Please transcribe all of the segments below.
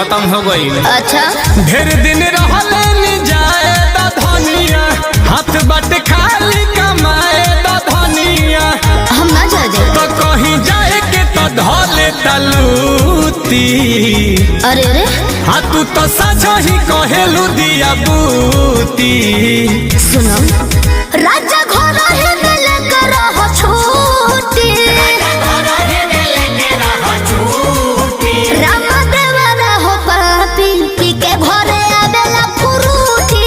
खत्म हो गई। अच्छा ढेर दिन रहले नि जाए दा धनिया, हाथ बट खाली कमाए दा धनिया। हम ना जा दे तो कहीं जाए के तो धले तलूती। अरे अरे हाँ तू तो सच ही कहेलू दिया बूती। सुनो राजा घर है मिले कर हो छूटी, राम देवरा हो पापी पी के घरे आवेला फुरूटी।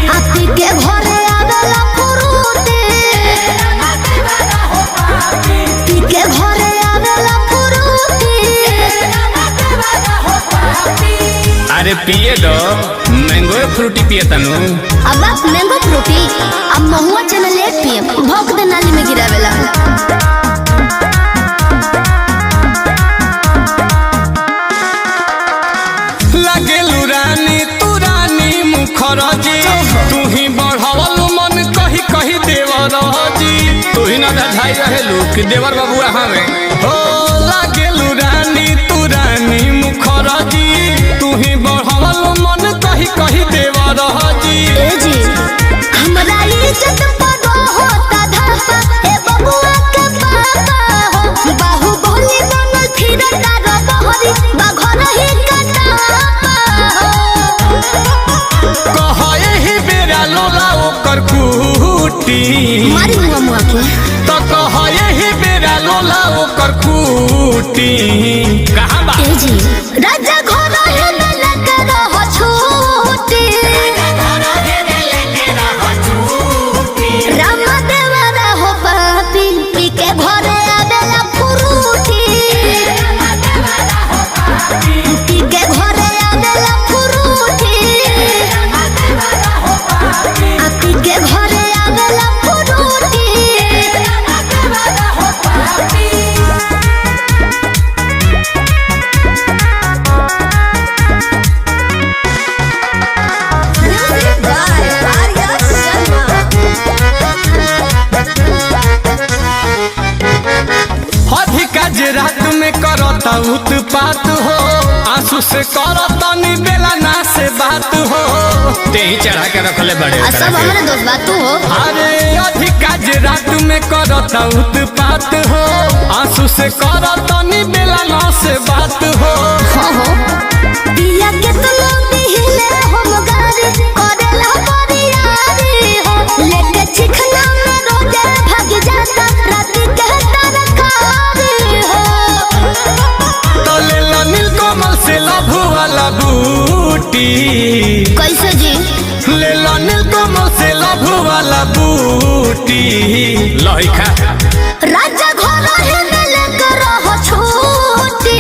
हाथी के घरे आवेला फुरूटी, पी के घरे आवेला फुरूटी। अरे पिए दो मैंगो फ्रूटी पिए तनु। अब आप मैंगो फ्रूटी अब महुआ चना लेट पिए भौंक दे नाली में गिरावेला। लगेलू रानी तू रानी मुखरजी, तू ही बढ़ावलू मन कही कही देवर जी। तू ही ना धाई रहेलू कि देवर बबुआ हमें हो। लगेलू रानी तू रानी मुखरजी, तू ही बढ़ावलू मन कही कही देवर जी। ए जी हमरा इज्जत पदो होता धापा, ए बबुआ के पापा हो। बाहु बोली बनल फिरता रो बहरी, बाघर ही कटापा हो। कहे ही बेरा लोला ओकर कूटी। मारी मुआ मुआ के तो कहे ही बेरा लोला ओकर कूटी। कहाँ बा ए जी राजा घर है मिले कर हो छूटी, राम देवरा हो पापी पी के घरे आवेला फुरूटी। पी के घरे आवेला फुरूटी, पी के घरे आवेला फुरूटी। अधिका जे रात में करता उत्पात हो, आंसू से करता नी बेला ना से बात हो। ते ही चढ़ा के रखले बड़े सब हमारे दोस्त बात तू हो। अरे अधिका जे रात में करता उत्पात हो, आंसू से करता नी बेला ना से बात हो। पिया के तो लोनी हिले हम गारी करेला परियारी हो। लेके चिखना में रोजे भाग जाता राती के तरकारी हो। तो ले ला नीलकमल से लभू वाला बूटी। कैसे जी ले ला नीलकमल से लभू वाला बूटी। लहिखा राजा घर है मिले कर हो छूटी,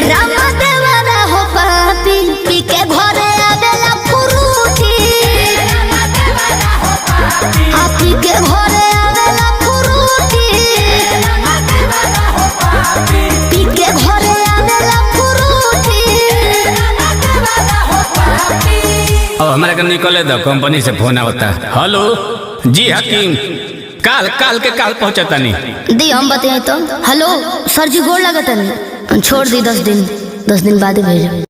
राम देवरा हो पापी पी के घरे आवेला फुरूटी। पी के घरे आवेला फुरूटी, पी के घरे आवेला फुरूटी। अब हमारे को निकले दो, कंपनी से फोन आवता। हेलो जी हकीम, काल के पहुंचता नहीं दी हम बताए तो। हेलो सर जी गोड़ लगता नहीं, छोड़ दी 10 दिन बाद ही भेजो।